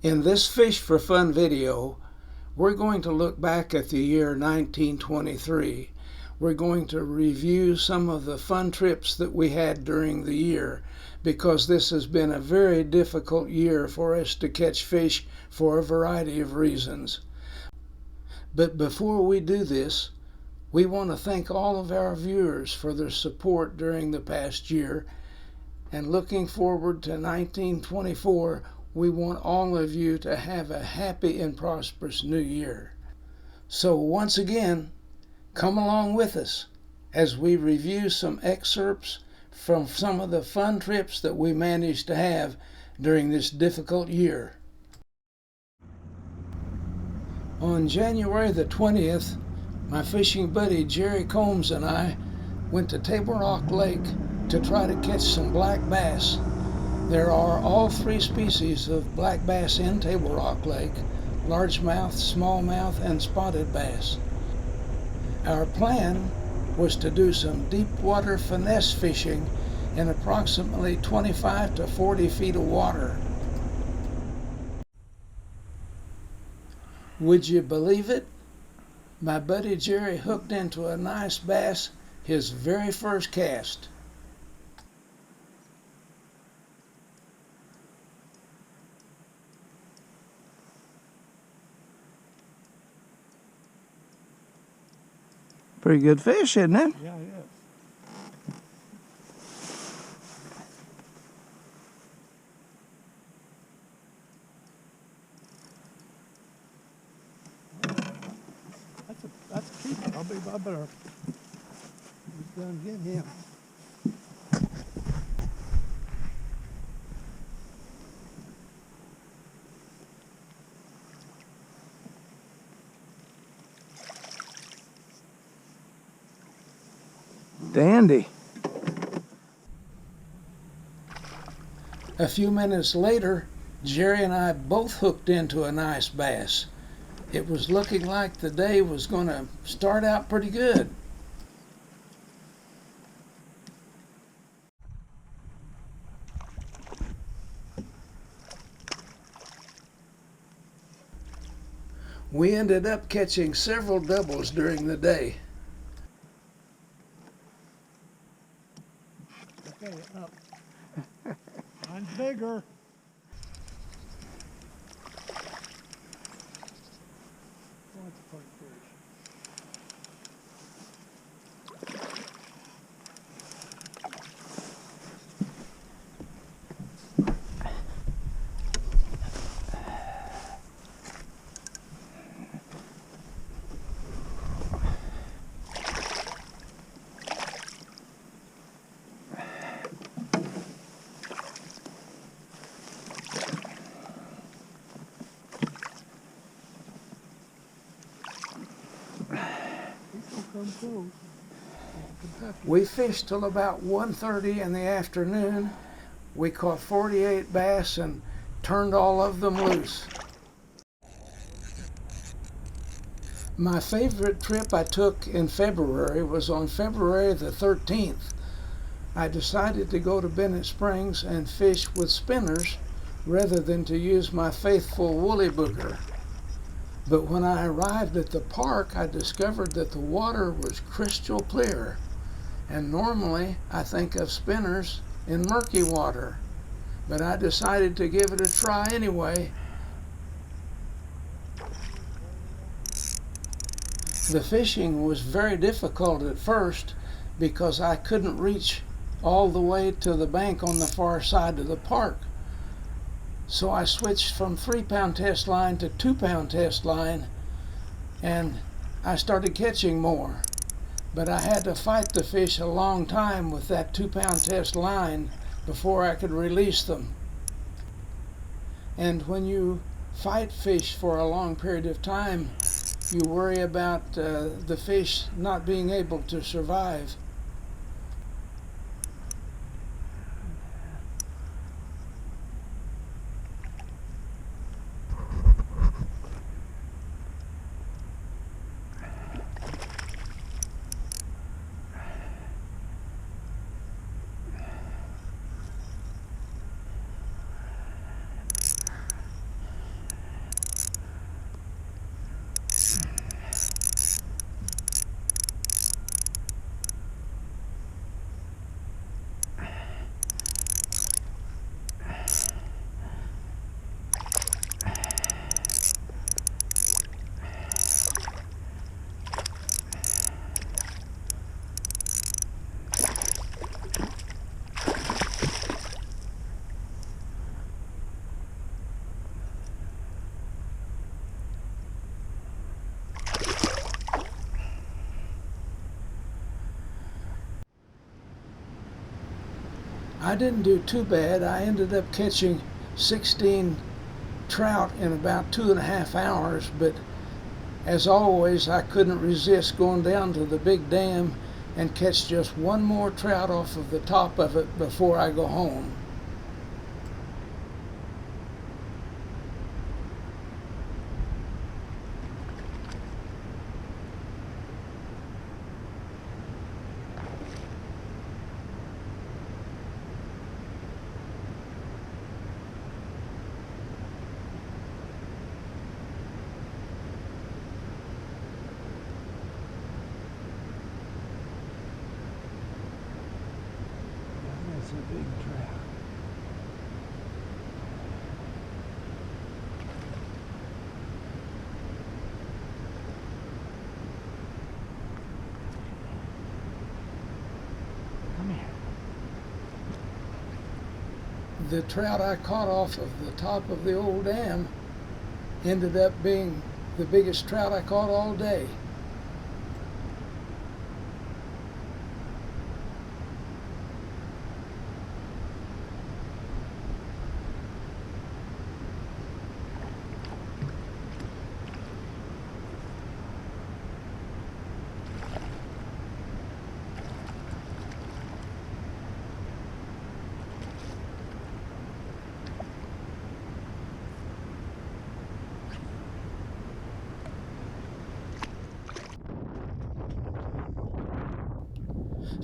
In this Fish for Fun video, we're going to look back at the year 1923. We're going to review some of the fun trips that we had during the year, because this has been a very difficult year for us to catch fish for a variety of reasons. But before we do this, we want to thank all of our viewers for their support during the past year. And looking forward to 1924, we want all of you to have a happy and prosperous new year. So once again, come along with us as we review some excerpts from some of the fun trips that we managed to have during this difficult year. On January the 20th, my fishing buddy Jerry Combs and I went to Table Rock Lake to try to catch some black bass. There are all three species of black bass in Table Rock Lake: largemouth, smallmouth, and spotted bass. Our plan was to do some deep water finesse fishing in approximately 25 to 40 feet of water. Would you believe it? My buddy Jerry hooked into a nice bass his very first cast. Pretty good fish, isn't it? Yeah, yeah. That's a keeper. I better go and get him. Dandy. A few minutes later, Jerry and I both hooked into a nice bass. It was looking like the day was going to start out pretty good. We ended up catching several doubles during the day. Okay, up. Mine's bigger. That's a pretty fish. We fished till about 1:30 in the afternoon. We caught 48 bass and turned all of them loose. My favorite trip I took in February was on February the 13th. I decided to go to Bennett Springs and fish with spinners rather than to use my faithful woolly booger. But when I arrived at the park, I discovered that the water was crystal clear. And normally I think of spinners in murky water, but I decided to give it a try anyway. The fishing was very difficult at first because I couldn't reach all the way to the bank on the far side of the park. So I switched from 3-pound test line to 2-pound test line, and I started catching more. But I had to fight the fish a long time with that 2-pound test line before I could release them. And when you fight fish for a long period of time, you worry about the fish not being able to survive. I didn't do too bad. I ended up catching 16 trout in about 2.5 hours, but as always, I couldn't resist going down to the big dam and catch just one more trout off of the top of it before I go home. That's a big trout. Come here. The trout I caught off of the top of the old dam ended up being the biggest trout I caught all day.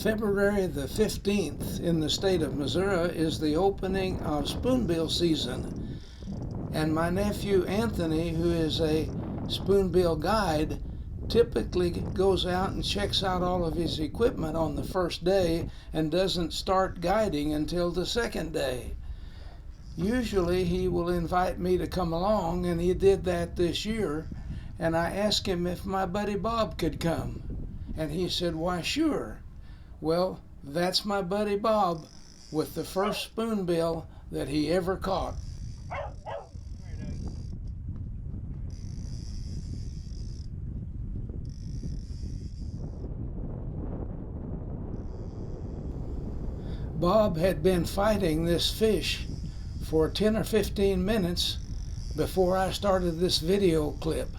February the 15th in the state of Missouri is the opening of spoonbill season. And my nephew Anthony, who is a spoonbill guide, typically goes out and checks out all of his equipment on the first day and doesn't start guiding until the second day. Usually he will invite me to come along, and he did that this year, and I asked him if my buddy Bob could come. And he said, "Why, sure." Well, that's my buddy Bob with the first spoonbill that he ever caught. Bob had been fighting this fish for 10 or 15 minutes before I started this video clip.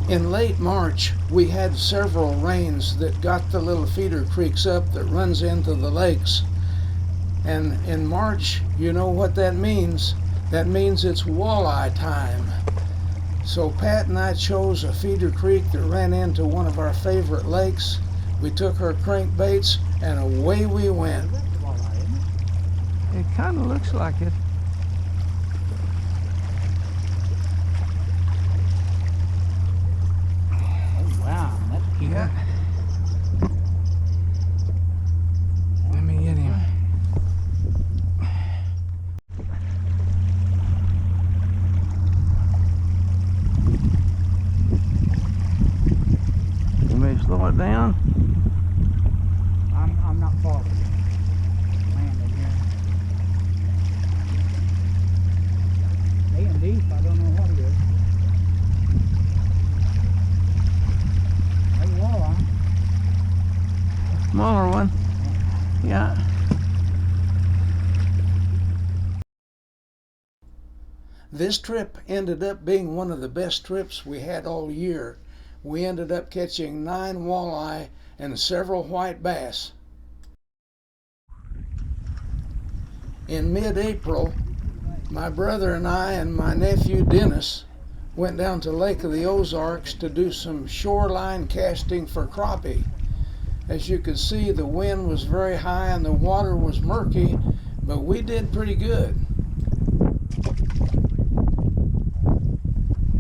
In late March, we had several rains that got the little feeder creeks up that runs into the lakes. And in March, you know what that means. That means it's walleye time. So Pat and I chose a feeder creek that ran into one of our favorite lakes. We took our crankbaits and away we went. It kind of looks like it. Wow, that's cute. Yeah. Let me get him. You may slow it down. I'm not far from it. Landing here. Laying deep, I don't know what it is. Hey, walleye. Smaller one. Yeah. This trip ended up being one of the best trips we had all year. We ended up catching 9 walleye and several white bass. In mid-April, my brother and I and my nephew Dennis went down to Lake of the Ozarks to do some shoreline casting for crappie. As you can see, the wind was very high and the water was murky, but we did pretty good.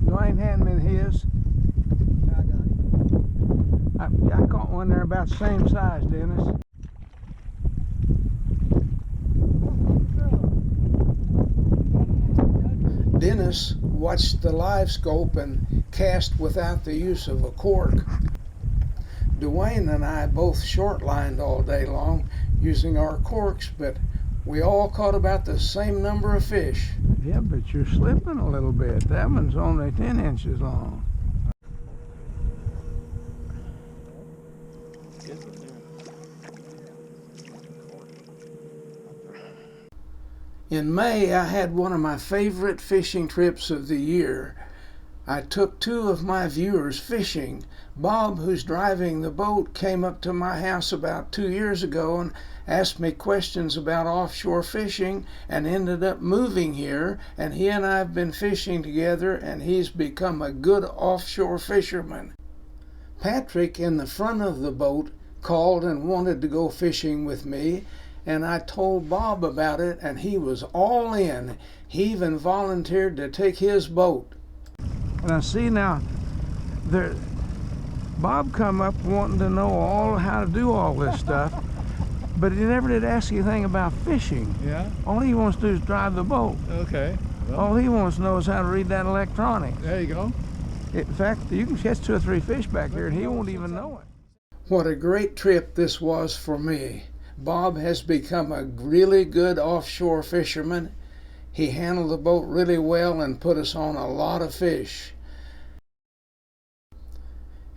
Dwayne, hand me his. I got it. I caught one there about the same size, Dennis. Dennis watched the live scope and cast without the use of a cork. Dwayne and I both short-lined all day long using our corks, but we all caught about the same number of fish. Yeah, but you're slipping a little bit. That one's only 10 inches long. In May, I had one of my favorite fishing trips of the year. I took 2 of my viewers fishing. Bob, who's driving the boat, came up to my house about 2 years ago and asked me questions about offshore fishing and ended up moving here, and he and I have been fishing together and he's become a good offshore fisherman. Patrick in the front of the boat called and wanted to go fishing with me, and I told Bob about it and he was all in. He even volunteered to take his boat. And I see now there Bob come up wanting to know all how to do all this stuff, but he never did ask anything about fishing. Yeah? All he wants to do is drive the boat. Okay. Well, All he wants to know is how to read that electronics. there you go. In fact, you can catch 2 or 3 fish back here and he won't even know it. What a great trip this was for me. Bob has become a really good offshore fisherman. He handled the boat really well and put us on a lot of fish.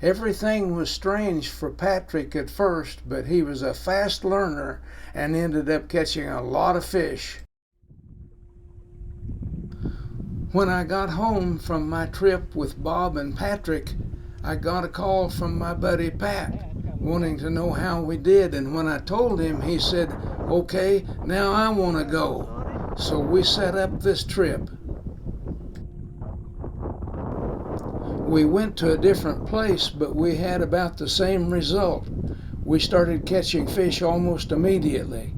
Everything was strange for Patrick at first, but he was a fast learner and ended up catching a lot of fish. When I got home from my trip with Bob and Patrick, I got a call from my buddy Pat wanting to know how we did, and when I told him, he said, "Okay, now I want to go." So we set up this trip. We went to a different place, but we had about the same result. We started catching fish almost immediately.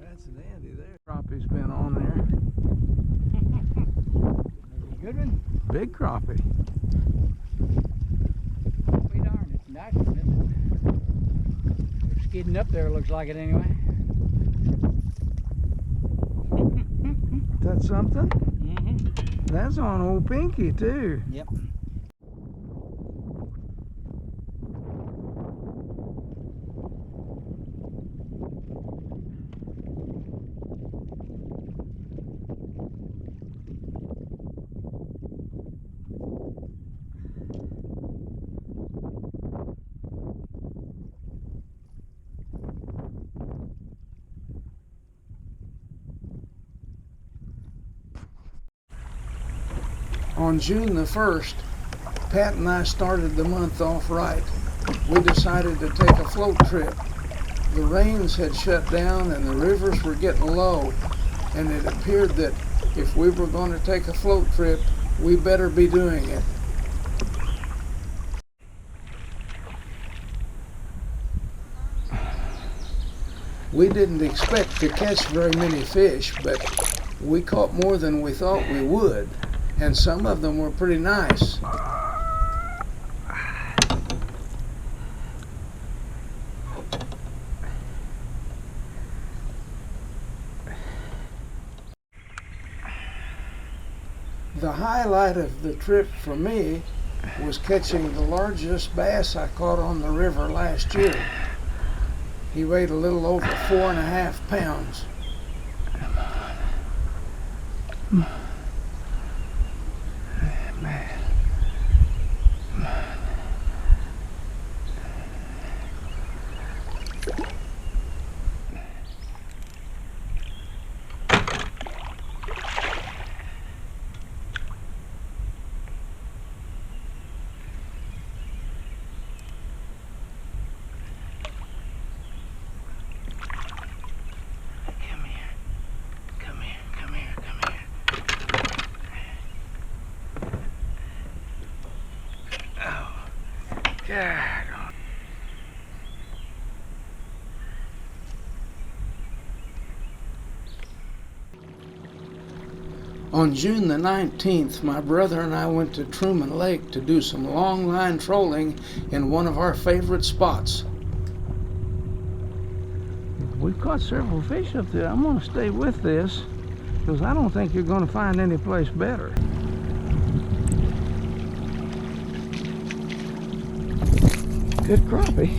That's an Andy there. Crappie's been on there. Good one? Big crappie. Be darned, it's nice, isn't it? They're skidding up there, looks like it anyway. That's something? That's on old Pinky too. Yep. On June the 1st, Pat and I started the month off right. We decided to take a float trip. The rains had shut down and the rivers were getting low, and it appeared that if we were going to take a float trip, we better be doing it. We didn't expect to catch very many fish, but we caught more than we thought we would, and some of them were pretty nice. The highlight of the trip for me was catching the largest bass I caught on the river last year. He weighed a little over 4.5 pounds. God. On June the 19th, my brother and I went to Truman Lake to do some long line trolling in one of our favorite spots. We've caught several fish up there. I'm going to stay with this because I don't think you're going to find any place better. Good crappie.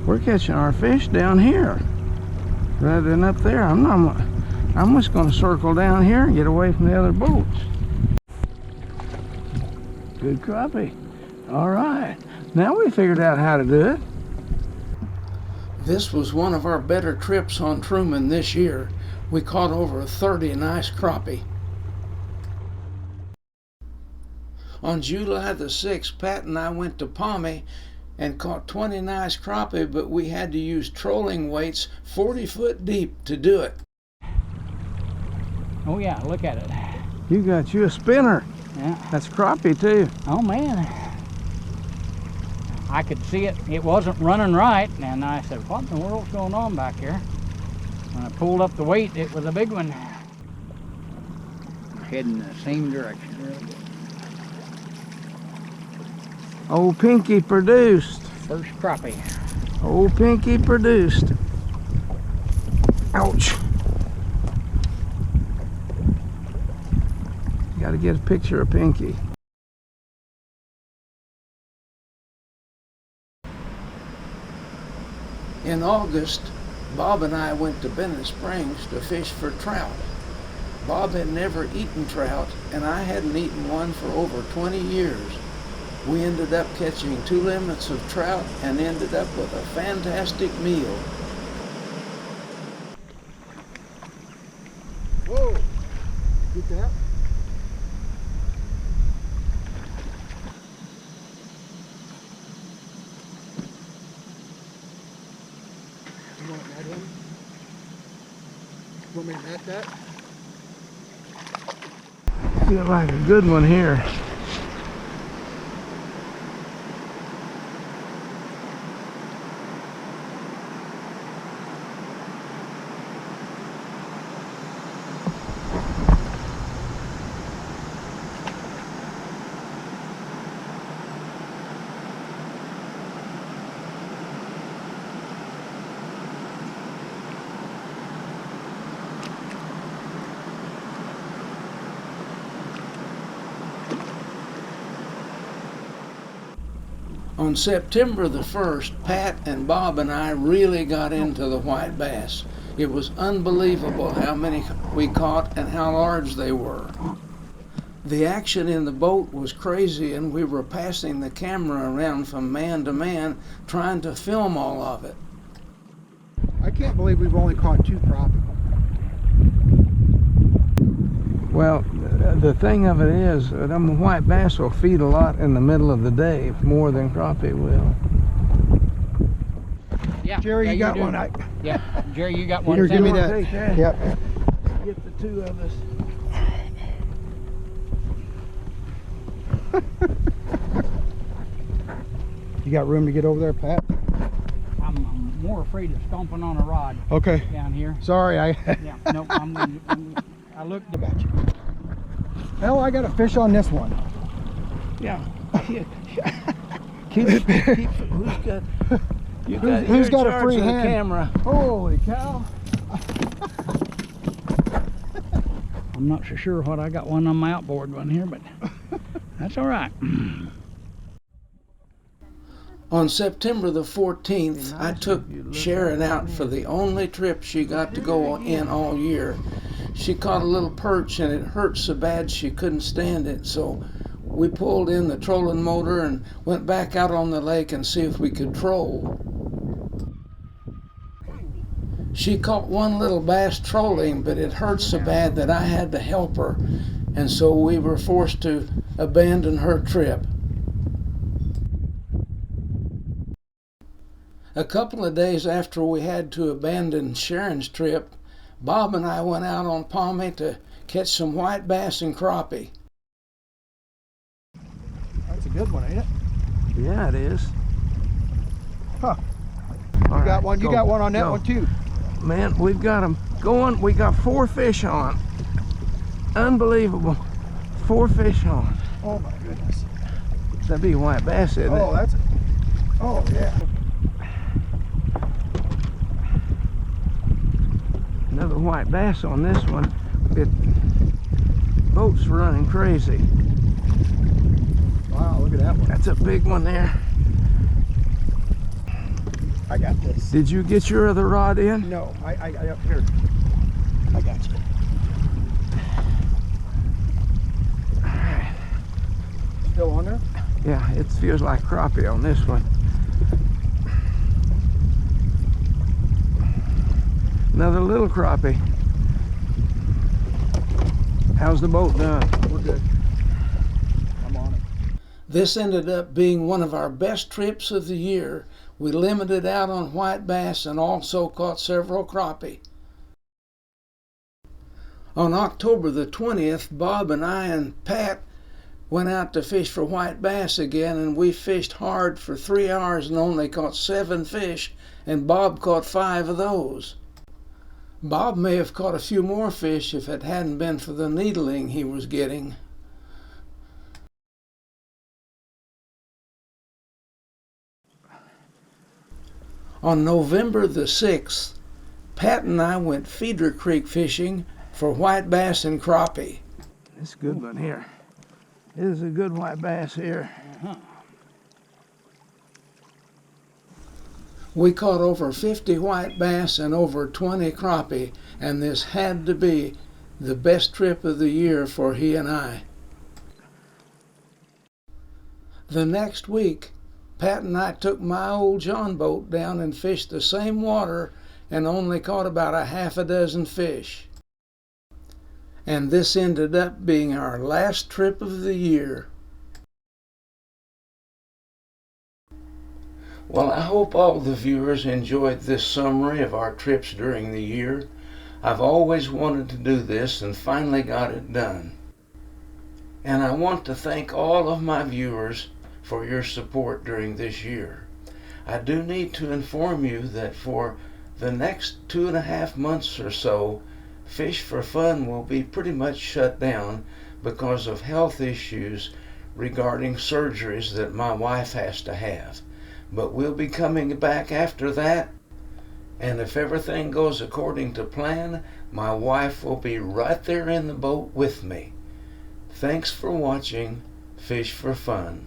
We're catching our fish down here rather than up there. I'm just going to circle down here and get away from the other boats. Good crappie. All right. Now we figured out how to do it. This was one of our better trips on Truman this year. We caught over 30 nice crappie. On July the 6th, Pat and I went to Palmy and caught 20 nice crappie, but we had to use trolling weights 40 foot deep to do it. Oh yeah, look at it. You got you a spinner. Yeah. That's crappie too. Oh man. I could see it. It wasn't running right, and I said, what in the world's going on back here? When I pulled up the weight, it was a big one. Heading the same direction. Really good. Old Pinky produced. First crappie. Old Pinky produced. Ouch. Got to get a picture of Pinky. In August, Bob and I went to Bennett Springs to fish for trout. Bob had never eaten trout, and I hadn't eaten one for over 20 years. We ended up catching 2 limits of trout and ended up with a fantastic meal. Whoa! Get that? You want that in? You want me to net that? Feel like a good one here. On September the 1st, Pat and Bob and I really got into the white bass. It was unbelievable how many we caught and how large they were. The action in the boat was crazy, and we were passing the camera around from man to man trying to film all of it. I can't believe we've only caught 2 crappie. Well, the thing of it is, them white bass will feed a lot in the middle of the day, more than crappie will. Yeah, Jerry, you got one. Yeah, Jerry, you got one. Here, give me that. that. Take that. Yep. Get the 2 of us. You got room to get over there, Pat? I'm more afraid of stomping on a rod. Okay. Down here. Sorry, Yeah, no, I looked. I got you. Hell, I got a fish on this one. Yeah. Who's got a free hand? Camera. Holy cow. I'm not so sure what I got one on my outboard one here, but that's all right. On September the 14th, I took Sharon out for the only trip she got to go in all year. She caught a little perch and it hurt so bad she couldn't stand it, so we pulled in the trolling motor and went back out on the lake and see if we could troll. She caught one little bass trolling, but it hurt so bad that I had to help her, and so we were forced to abandon her trip. A couple of days after we had to abandon Sharon's trip, Bob and I went out on Palmy to catch some white bass and crappie. good one, ain't it? Yeah, it is. Huh. All You got right, one. You go, got one on that go. one too. Man, we've got them going. We got 4 fish on. Unbelievable. 4 fish on. Oh my goodness. That'd be white bass, isn't it? Oh, that's. Oh yeah. Another white bass on this one. Boat's running crazy. Wow, look at that one. That's a big one there. I got this. Did you get your other rod in? No, I up here. I got you. Still on there? Yeah, it feels like crappie on this one. Another little crappie. How's the boat done? We're good. I'm on it. This ended up being one of our best trips of the year. We limited out on white bass and also caught several crappie. On October the 20th, Bob and I and Pat went out to fish for white bass again, and we fished hard for 3 hours and only caught 7 fish, and Bob caught 5 of those. Bob may have caught a few more fish if it hadn't been for the needling he was getting. On November the 6th, Pat and I went Feeder Creek fishing for white bass and crappie. This is a good one here. This is a good white bass here. We caught over 50 white bass and over 20 crappie, and this had to be the best trip of the year for he and I. The next week, Pat and I took my old John boat down and fished the same water and only caught about a half a dozen fish. And this ended up being our last trip of the year. Well, I hope all the viewers enjoyed this summary of our trips during the year. I've always wanted to do this and finally got it done. And I want to thank all of my viewers for your support during this year. I do need to inform you that for the next 2.5 months or so, Fish for Fun will be pretty much shut down because of health issues regarding surgeries that my wife has to have. But we'll be coming back after that, and if everything goes according to plan, my wife will be right there in the boat with me. Thanks for watching Fish for Fun.